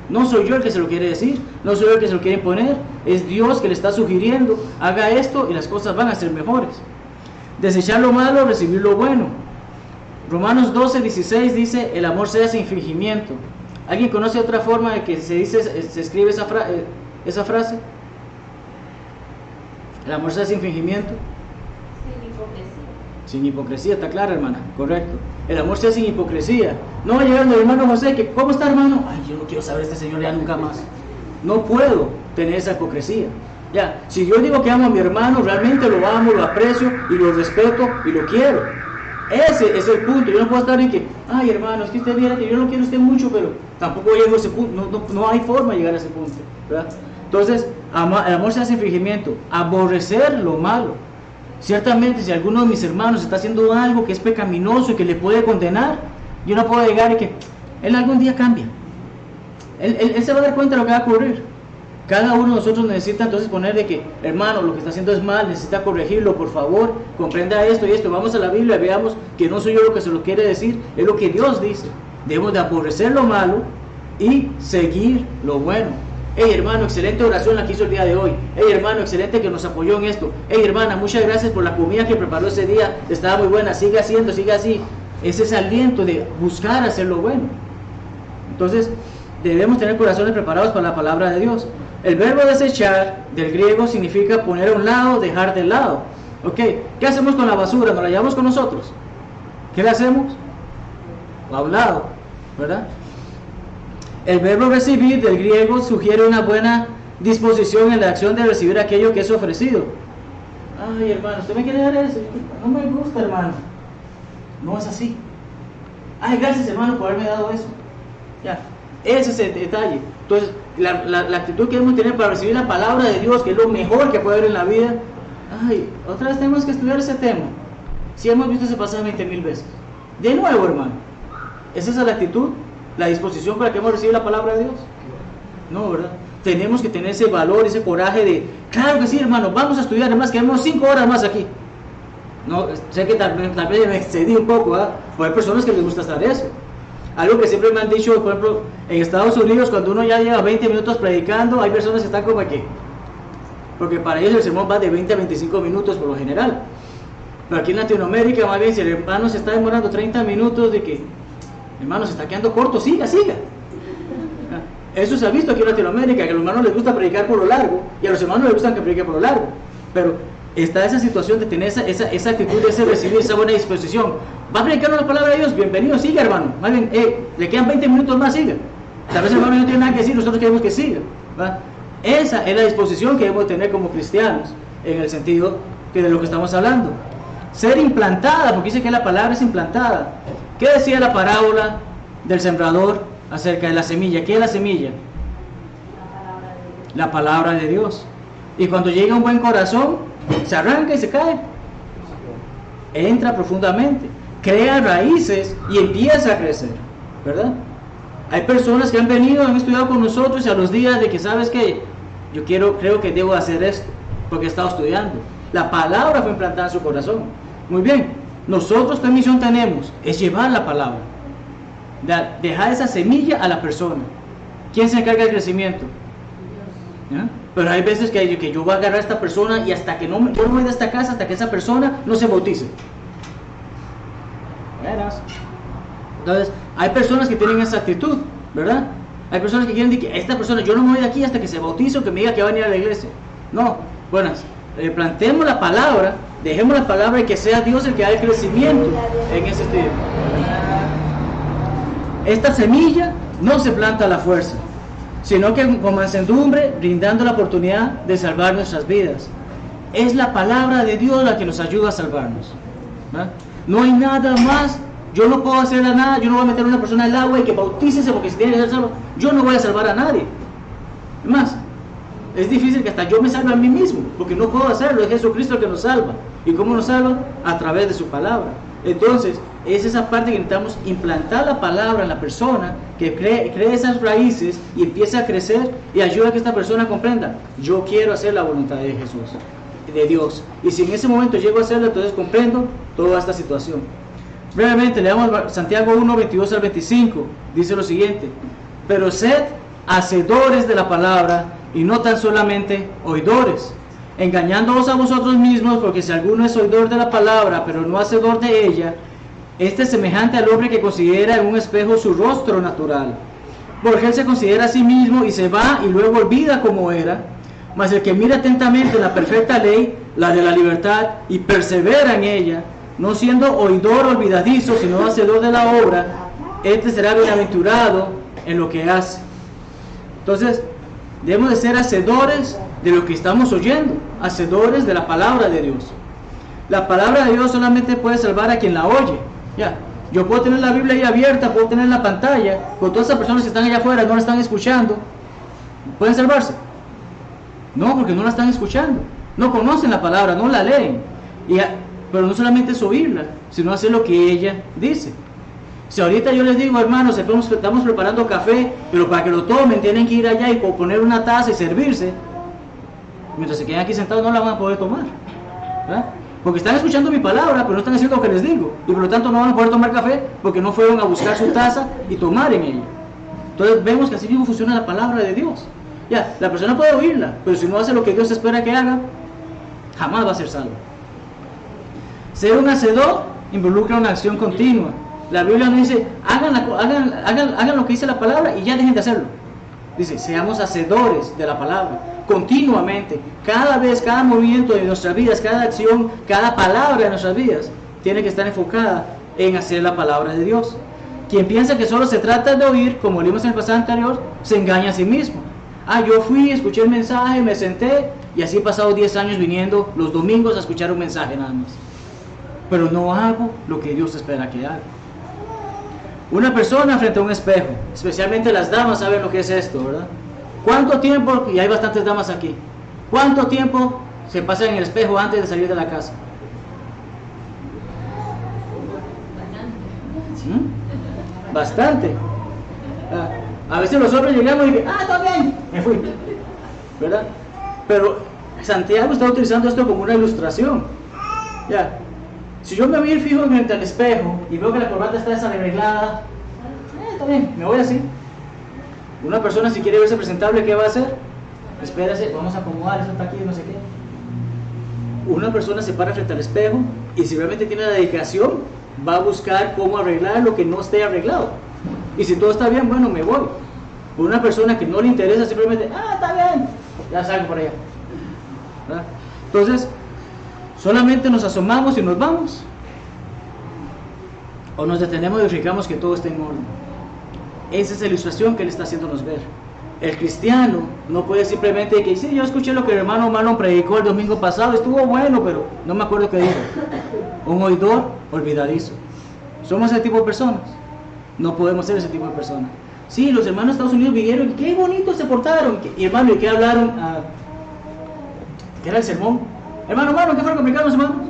No soy yo el que se lo quiere decir, no soy yo el que se lo quiere imponer, es Dios que le está sugiriendo, haga esto y las cosas van a ser mejores. Desechar lo malo, recibir lo bueno. Romanos 12:16 dice, el amor sea sin fingimiento. ¿Alguien conoce otra forma de que se escribe esa frase? El amor sea sin fingimiento. Sin hipocresía. Sin hipocresía, está clara, hermana, correcto. El amor sea sin hipocresía. No va llegando el hermano José, que ¿cómo está, hermano? Ay, yo no quiero saber de este señor ya nunca más. No puedo tener esa hipocresía. Ya, si yo digo que amo a mi hermano, realmente lo amo, lo aprecio y lo respeto y lo quiero. Ese es el punto. Yo no puedo estar en que, ay, hermano, es que usted viera que yo lo quiero a usted mucho, pero tampoco llego a ese punto. No hay forma de llegar a ese punto, ¿verdad? Entonces, el amor se hace fingimiento, aborrecer lo malo. Ciertamente, si alguno de mis hermanos está haciendo algo que es pecaminoso y que le puede condenar, yo no puedo llegar y que él algún día cambia. Él se va a dar cuenta de lo que va a ocurrir. Cada uno de nosotros necesita entonces poner de que, hermano, lo que está haciendo es mal, necesita corregirlo, por favor, comprenda esto y esto. Vamos a la Biblia y veamos que no soy yo lo que se lo quiere decir, es lo que Dios dice. Debemos de aborrecer lo malo y seguir lo bueno. Hey, hermano, excelente oración la que hizo el día de hoy. Hey, hermano, excelente que nos apoyó en esto. Hey, hermana, muchas gracias por la comida que preparó ese día, estaba muy buena, sigue haciendo, sigue así. Es ese aliento de buscar hacer lo bueno. Entonces, debemos tener corazones preparados para la palabra de Dios. El verbo desechar del griego significa poner a un lado, dejar de lado. ¿Ok? ¿Qué hacemos con la basura? ¿Nos la llevamos con nosotros? ¿Qué le hacemos? A un lado, ¿verdad? El verbo recibir del griego sugiere una buena disposición en la acción de recibir aquello que es ofrecido. Ay, hermano, ¿usted me quiere dar eso? No me gusta, hermano. No es así. Ay, gracias, hermano, por haberme dado eso. Ya, ese es el detalle. Entonces, la actitud que debemos tener para recibir la palabra de Dios, que es lo mejor que puede haber en la vida. Ay, otra vez tenemos que estudiar ese tema. Si hemos visto ese pasaje 20,000 veces. De nuevo, hermano. ¿Es esa la actitud? ¿La disposición para que hemos recibido la palabra de Dios? No, ¿verdad? Tenemos que tener ese valor, ese coraje de, claro que sí, hermano, vamos a estudiar, además quedamos 5 horas más aquí. No, sé que tal vez me excedí un poco, ¿verdad? Porque hay personas que les gusta hacer eso. Algo que siempre me han dicho, por ejemplo, en Estados Unidos, cuando uno ya lleva 20 minutos predicando, hay personas que están como aquí. Porque para ellos el sermón va de 20 a 25 minutos por lo general. Pero aquí en Latinoamérica, más bien, si el hermano se está demorando 30 minutos, de que, hermano, se está quedando corto, siga. Eso se ha visto aquí en Latinoamérica, que a los hermanos les gusta predicar por lo largo, y a los hermanos les gusta que predique por lo largo. Pero está esa situación de tener esa actitud de ese recibir esa buena disposición. ¿Va a predicar la palabra de Dios? Bienvenido, siga, hermano. Más bien, le quedan 20 minutos más, siga. Tal vez el hermano no tiene nada que decir, nosotros queremos que siga, ¿va? Esa es la disposición que debemos tener como cristianos, en el sentido que de lo que estamos hablando. Ser implantada, porque dice que la palabra es implantada. ¿Qué decía la parábola del sembrador acerca de la semilla? ¿Qué es la semilla? La palabra de Dios. Y cuando llega a un buen corazón, se arranca y se cae. Entra profundamente, crea raíces y empieza a crecer, ¿verdad? Hay personas que han venido, han estudiado con nosotros y a los días de que, ¿sabes qué? Yo creo que debo hacer esto, porque he estado estudiando. La palabra fue implantada en su corazón. Muy bien, nosotros qué misión tenemos, es llevar la palabra, dejar esa semilla a la persona. ¿Quién se encarga del crecimiento? ¿Ya? Pero hay veces que yo voy a agarrar a esta persona y hasta que yo no voy de esta casa hasta que esa persona no se bautice. Verás. Entonces, hay personas que tienen esa actitud, ¿verdad? Hay personas que quieren decir que esta persona, yo no me voy de aquí hasta que se bautice o que me diga que va a venir a la iglesia. No, buenas. Plantemos la palabra, dejemos la palabra y que sea Dios el que haga el crecimiento en ese tiempo. Esta semilla no se planta a la fuerza, sino que con mansedumbre, brindando la oportunidad de salvar nuestras vidas. Es la palabra de Dios la que nos ayuda a salvarnos, ¿verdad? No hay nada más. Yo no puedo hacer nada. Yo no voy a meter a una persona al agua y que bautícese porque si tiene que ser salvo. Yo no voy a salvar a nadie. Es más, es difícil que hasta yo me salve a mí mismo, porque no puedo hacerlo. Es Jesucristo el que nos salva. ¿Y cómo nos salva? A través de su palabra. Entonces, es esa parte que necesitamos implantar la palabra en la persona, que cree esas raíces y empiece a crecer y ayuda a que esta persona comprenda: yo quiero hacer la voluntad de Jesús, de Dios. Y si en ese momento llego a hacerlo, entonces comprendo toda esta situación. Brevemente, leamos Santiago 1, 22 al 25. Dice lo siguiente: pero sed hacedores de la palabra y no tan solamente oidores, engañándoos a vosotros mismos, porque si alguno es oidor de la palabra, pero no hacedor de ella, este es semejante al hombre que considera en un espejo su rostro natural, porque él se considera a sí mismo y se va y luego olvida cómo era. Mas el que mira atentamente la perfecta ley, la de la libertad, y persevera en ella, no siendo oidor olvidadizo, sino hacedor de la obra, este será bienaventurado en lo que hace. Entonces, debemos de ser hacedores de lo que estamos oyendo, hacedores de la palabra de Dios. La palabra de Dios solamente puede salvar a quien la oye. Ya, yo puedo tener la Biblia ahí abierta, puedo tener la pantalla, pero todas esas personas que están allá afuera no la están escuchando, ¿pueden salvarse? No, porque no la están escuchando, no conocen la palabra, no la leen. Pero no solamente es oírla, sino hacer lo que ella dice. Si ahorita yo les digo, hermanos, estamos preparando café, pero para que lo tomen tienen que ir allá y poner una taza y servirse, mientras se queden aquí sentados no la van a poder tomar, ¿verdad? Porque están escuchando mi palabra, pero no están haciendo lo que les digo, y por lo tanto no van a poder tomar café porque no fueron a buscar su taza y tomar en ella. Entonces vemos que así mismo funciona la palabra de Dios. Ya, la persona puede oírla, pero si no hace lo que Dios espera que haga, jamás va a ser salvo. Ser un hacedor involucra una acción continua. La Biblia nos dice, hagan lo que dice la palabra y ya dejen de hacerlo. Dice, seamos hacedores de la palabra, continuamente, cada vez, cada movimiento de nuestras vidas, cada acción, cada palabra de nuestras vidas, tiene que estar enfocada en hacer la palabra de Dios. Quien piensa que solo se trata de oír, como leímos en el pasaje anterior, se engaña a sí mismo. Yo fui, escuché el mensaje, me senté, y así he pasado 10 años viniendo los domingos a escuchar un mensaje nada más. Pero no hago lo que Dios espera que haga. Una persona frente a un espejo, especialmente las damas saben lo que es esto, ¿verdad? ¿Cuánto tiempo, y hay bastantes damas aquí, cuánto tiempo se pasa en el espejo antes de salir de la casa? Bastante. A veces los hombres llegamos y todo bien, me fui, ¿verdad? Pero Santiago está utilizando esto como una ilustración. Ya, si yo me voy a ir fijo frente al espejo y veo que la corbata está desarreglada, está bien, me voy así. Una persona, si quiere verse presentable, ¿qué va a hacer? Espérese, vamos a acomodar, eso está aquí, no sé qué. Una persona se para frente al espejo y si realmente tiene la dedicación, va a buscar cómo arreglar lo que no esté arreglado. Y si todo está bien, bueno, me voy. Una persona que no le interesa, simplemente, está bien, ya salgo por allá, ¿verdad? Entonces, solamente nos asomamos y nos vamos, o nos detenemos y verificamos que todo está en orden. Esa es la ilustración que él está haciéndonos ver. El cristiano no puede simplemente decir, sí, yo escuché lo que el hermano Marlon predicó el domingo pasado, estuvo bueno, pero no me acuerdo qué dijo. Un oidor olvidadizo. Somos ese tipo de personas. No podemos ser ese tipo de personas. Sí, los hermanos de Estados Unidos vinieron, qué bonito se portaron. Y hermano, ¿y qué hablaron? ¿Qué era el sermón? Hermano, ¿qué fue lo que aplicaron los hermanos?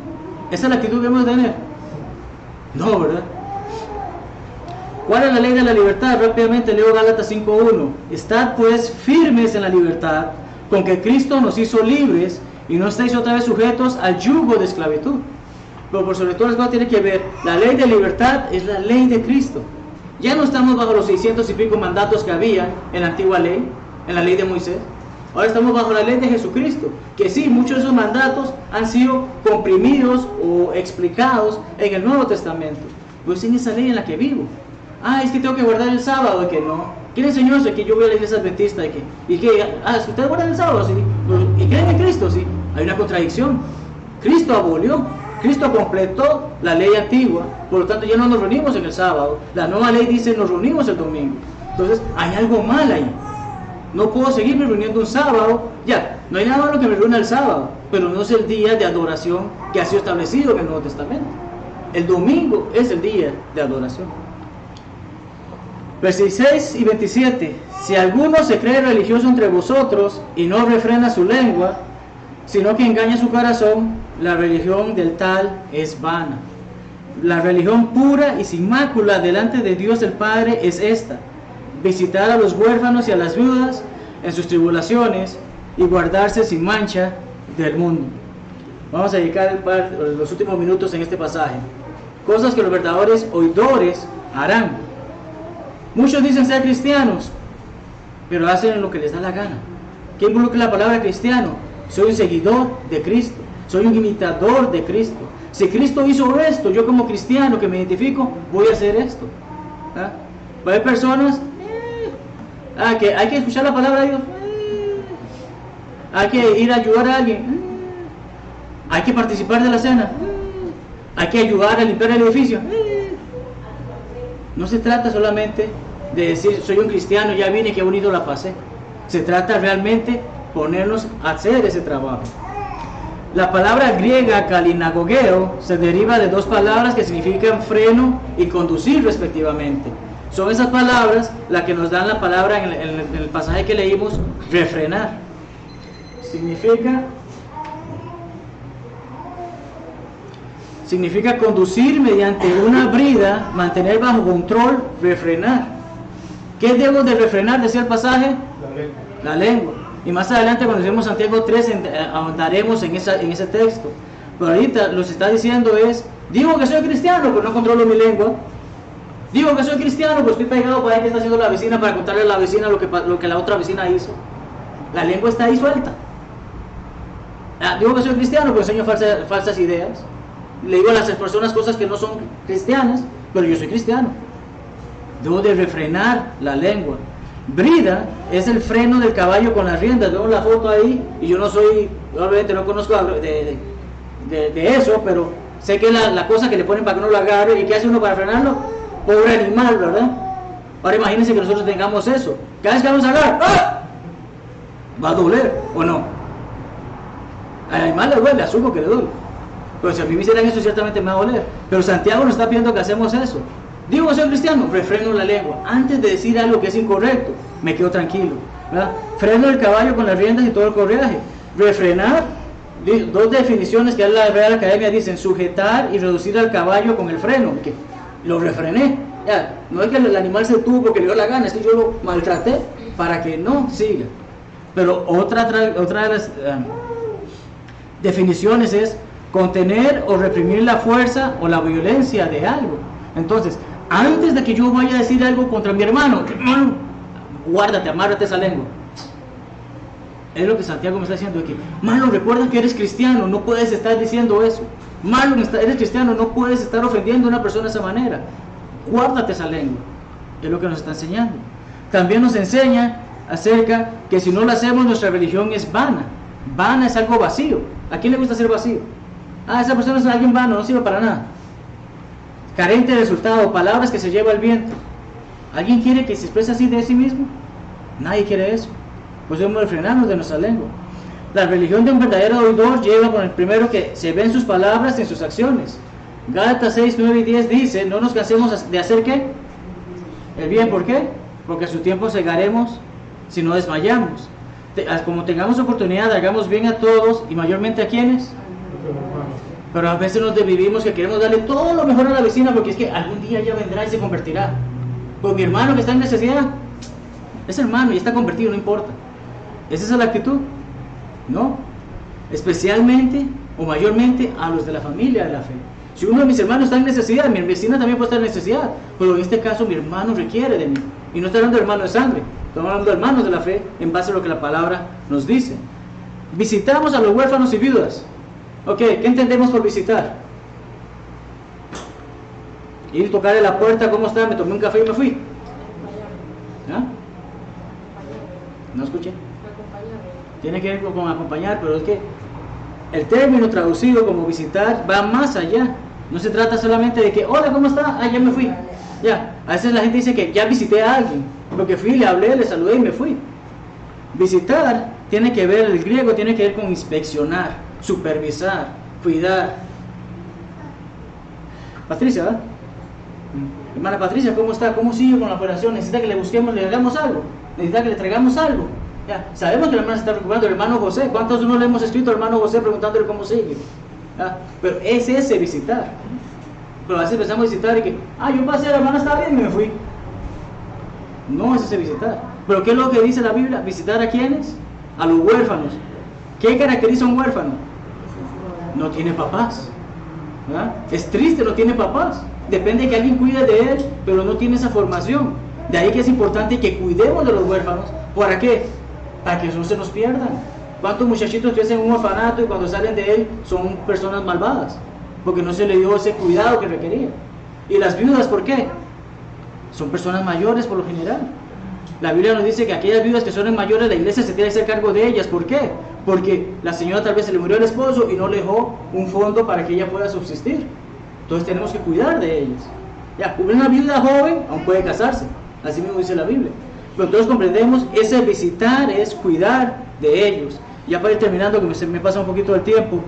Esa es la actitud que debemos tener. No, ¿verdad? ¿Cuál es la ley de la libertad? Rápidamente leo Gálatas 5:1. Estad pues firmes en la libertad con que Cristo nos hizo libres y no estáis otra vez sujetos al yugo de esclavitud. Pero por sobre todo las cosas tiene que ver, la ley de libertad es la ley de Cristo. Ya no estamos bajo los 600 y pico mandatos que había en la antigua ley, en la ley de Moisés. Ahora estamos bajo la ley de Jesucristo, que sí, muchos de esos mandatos han sido comprimidos o explicados en el Nuevo Testamento. Pues en esa ley en la que vivo. Es que tengo que guardar el sábado, de que no. ¿Quién enseñó eso? Que yo voy a la iglesia adventista, es que ustedes guardan el sábado, sí. ¿Y creen en Cristo? Sí. Hay una contradicción. Cristo abolió, Cristo completó la ley antigua, por lo tanto ya no nos reunimos en el sábado. La nueva ley dice nos reunimos el domingo. Entonces hay algo mal ahí. No puedo seguirme reuniendo un sábado. Ya, no hay nada malo que me reúna el sábado, pero no es el día de adoración que ha sido establecido en el Nuevo Testamento. El domingo es el día de adoración. Versículos 6 y 27. Si alguno se cree religioso entre vosotros y no refrena su lengua, sino que engaña su corazón, la religión del tal es vana. La religión pura y sin mácula delante de Dios el Padre es esta: visitar a los huérfanos y a las viudas en sus tribulaciones y guardarse sin mancha del mundo. Vamos a dedicar los últimos minutos en este pasaje. Cosas que los verdaderos oidores harán. Muchos dicen ser cristianos, pero hacen lo que les da la gana. ¿Qué involucra la palabra cristiano? Soy un seguidor de Cristo, soy un imitador de Cristo. Si Cristo hizo esto, yo como cristiano que me identifico, voy a hacer esto. Va a haber personas que hay que escuchar la palabra de Dios, hay que ir a ayudar a alguien, hay que participar de la cena, hay que ayudar a limpiar el edificio. No se trata solamente de decir soy un cristiano, ya vine, qué bonito la pasé. Se trata realmente ponernos a hacer ese trabajo. La palabra griega kalinagogeo se deriva de dos palabras que significan freno y conducir respectivamente. Son esas palabras las que nos dan la palabra en el pasaje que leímos, refrenar. Significa conducir mediante una brida, mantener bajo control, refrenar. ¿Qué debo de refrenar? Decía el pasaje, la lengua. Y más adelante cuando leemos Santiago 3 ahondaremos en ese texto. Pero ahorita lo que está diciendo es, digo que soy cristiano, pero no controlo mi lengua. Digo que soy cristiano, pero estoy pegado para ver qué está haciendo la vecina, para contarle a la vecina lo que la otra vecina hizo. La lengua está ahí suelta. Digo que soy cristiano, pero enseño falsas ideas. Le digo a las personas cosas que no son cristianas, pero yo soy cristiano. Debo de refrenar la lengua. Brida es el freno del caballo con las riendas. Vemos la foto ahí, y yo no soy, obviamente no conozco de eso, pero sé que es la cosa que le ponen para que no lo agarre. ¿Y qué hace uno para frenarlo? Pobre animal, ¿verdad? Ahora imagínense que nosotros tengamos eso. Cada vez que vamos a agarrar, ¡ah!, va a doler, ¿o no? Al animal le duele, asumo que le duele. Pero si a mí me hicieran eso, ciertamente me va a doler. Pero Santiago nos está pidiendo que hacemos eso. Digo, soy cristiano, refreno la lengua. Antes de decir algo que es incorrecto, me quedo tranquilo, ¿verdad? Freno el caballo con las riendas y todo el correaje. Refrenar, dos definiciones que la Real Academia dicen: sujetar y reducir al caballo con el freno, que lo refrené. Ya, no es que el animal se tuvo porque le dio la gana, es que yo lo maltraté para que no siga. Pero otra de las definiciones es contener o reprimir la fuerza o la violencia de algo. Entonces, antes de que yo vaya a decir algo contra mi hermano, guárdate, amárrate esa lengua. Es lo que Santiago me está diciendo aquí. Mano, recuerda que eres cristiano, no puedes estar diciendo eso. Mano, eres cristiano, no puedes estar ofendiendo a una persona de esa manera. Guárdate esa lengua. Es lo que nos está enseñando. También nos enseña acerca que si no lo hacemos, nuestra religión es vana. Vana es algo vacío. ¿A quién le gusta ser vacío? Esa persona es alguien vano, no sirve para nada. Carente de resultado, palabras que se lleva el viento. ¿Alguien quiere que se exprese así de sí mismo? Nadie quiere eso. Pues debemos refrenarnos de nuestra lengua. La religión de un verdadero oidor lleva con el primero que se ve en sus palabras y en sus acciones. Gálatas 6, 9 y 10 dice: no nos cansemos de hacer ¿qué? El bien. ¿Por qué? Porque a su tiempo segaremos si no desmayamos. Como tengamos oportunidad, hagamos bien a todos, y mayormente a quienes. Pero a veces nos desvivimos que queremos darle todo lo mejor a la vecina, porque es que algún día ella vendrá y se convertirá. Pues mi hermano que está en necesidad, es hermano y está convertido, no importa. ¿Es esa la actitud? No. Especialmente o mayormente a los de la familia de la fe. Si uno de mis hermanos está en necesidad, mi vecina también puede estar en necesidad, pero en este caso mi hermano requiere de mí. Y no estoy hablando de hermanos de sangre, estamos hablando de hermanos de la fe en base a lo que la palabra nos dice. Visitamos a los huérfanos y viudas. Ok, ¿qué entendemos por visitar? Ir, tocarle la puerta, ¿cómo está? Me tomé un café y me fui. ¿Ah? No escuché. Tiene que ver con acompañar, pero es que el término traducido como visitar va más allá. No se trata solamente de que, hola, ¿cómo está? Ya me fui. Ya, a veces la gente dice que ya visité a alguien, porque fui, le hablé, le saludé y me fui. Visitar tiene que ver, el griego tiene que ver con inspeccionar, supervisar, cuidar. Patricia, ¿verdad? Hermana Patricia, ¿cómo está? ¿Cómo sigue con la operación? ¿Necesita que le busquemos, le hagamos algo? ¿Necesita que le traigamos algo? Ya, sabemos que la hermana se está preocupando. El hermano José, ¿cuántos no le hemos escrito al hermano José preguntándole cómo sigue? ¿Ya? Pero es ese visitar. Pero a veces empezamos a visitar y que, yo pasé, la hermana estaba bien y me fui. No es ese visitar. Pero ¿qué es lo que dice la Biblia? ¿Visitar a quiénes? A los huérfanos. ¿Qué caracteriza a un huérfano? No tiene papás. ¿Verdad? Es triste, no tiene papás. Depende de que alguien cuide de él, pero no tiene esa formación. De ahí que es importante que cuidemos de los huérfanos. ¿Para qué? Para que no se nos pierdan. ¿Cuántos muchachitos crecen en un orfanato y cuando salen de él son personas malvadas? Porque no se le dio ese cuidado que requería. ¿Y las viudas por qué? Son personas mayores por lo general. La Biblia nos dice que aquellas viudas que son mayores, la iglesia se tiene que hacer cargo de ellas. ¿Por qué? Porque la señora tal vez se le murió el esposo y no le dejó un fondo para que ella pueda subsistir. Entonces tenemos que cuidar de ellas. Ya, una viuda joven aún puede casarse, así mismo dice la Biblia. Pero todos comprendemos, ese visitar es cuidar de ellos. Ya para ir terminando, que me pasa un poquito del tiempo,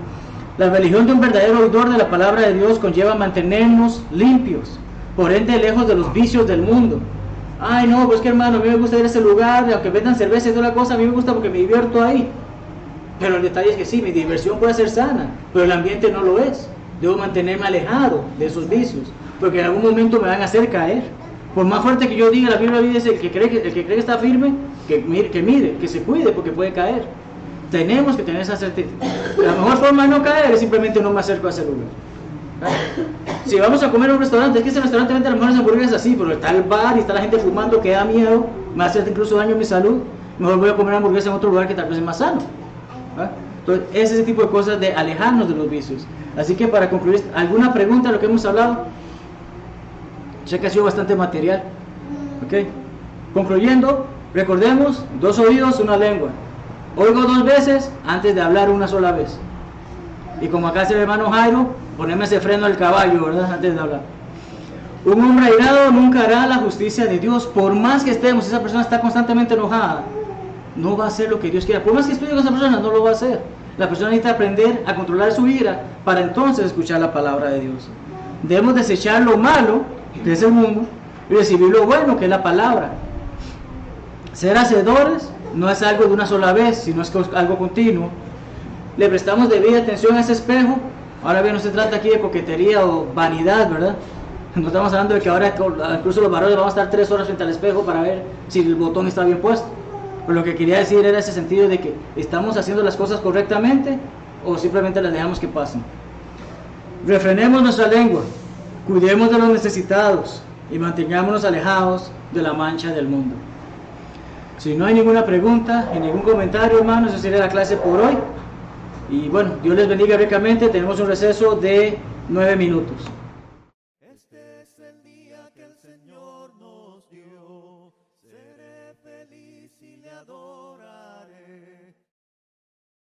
la religión de un verdadero oidor de la palabra de Dios conlleva mantenernos limpios, por ende lejos de los vicios del mundo. Ay no, pues que hermano, a mí me gusta ir a ese lugar, aunque vendan cerveza y toda la cosa, a mí me gusta porque me divierto ahí. Pero el detalle es que sí, mi diversión puede ser sana, pero el ambiente no lo es. Debo mantenerme alejado de esos vicios, porque en algún momento me van a hacer caer. Por más fuerte que yo diga, la Biblia dice: el que cree que está firme, que mire, que se cuide, porque puede caer. Tenemos que tener esa certeza. La mejor forma de no caer es simplemente no me acerco a ese lugar. Si vamos a comer a un restaurante, es que ese restaurante vende las mejores hamburguesas así, pero está el bar y está la gente fumando, que da miedo, me hace incluso daño a mi salud. Mejor voy a comer hamburguesa en otro lugar que tal vez es más sano. Entonces, es ese tipo de cosas de alejarnos de los vicios. Así que para concluir, ¿alguna pregunta de lo que hemos hablado? Sé que ha sido bastante material. ¿Ok? Concluyendo, Recordemos, 2 oídos, 1 lengua. Oigo 2 veces antes de hablar una sola vez. Y como acá hace el hermano Jairo, poneme ese freno al caballo, ¿verdad? Antes de hablar. Un hombre airado nunca hará la justicia de Dios. Por más que estemos, esa persona está constantemente enojada, no va a hacer lo que Dios quiera. Por más que estudie con esa persona, no lo va a hacer. La persona necesita aprender a controlar su ira para entonces escuchar la palabra de Dios. Debemos desechar lo malo, que es el mundo, y recibir lo bueno, que es la palabra. Ser hacedores no es algo de una sola vez, sino es algo continuo. Le prestamos debida atención a ese espejo. Ahora bien, no se trata aquí de coquetería o vanidad, ¿verdad? No estamos hablando de que ahora incluso los varones vamos a estar 3 horas frente al espejo para ver si el botón está bien puesto. Pero lo que quería decir era ese sentido de que estamos haciendo las cosas correctamente o simplemente las dejamos que pasen. Refrenemos nuestra lengua, cuidemos de los necesitados y mantengámonos alejados de la mancha del mundo. Si no hay ninguna pregunta y ningún comentario, hermanos, esa sería la clase por hoy. Y bueno, Dios les bendiga ricamente. Tenemos un receso de 9 minutos.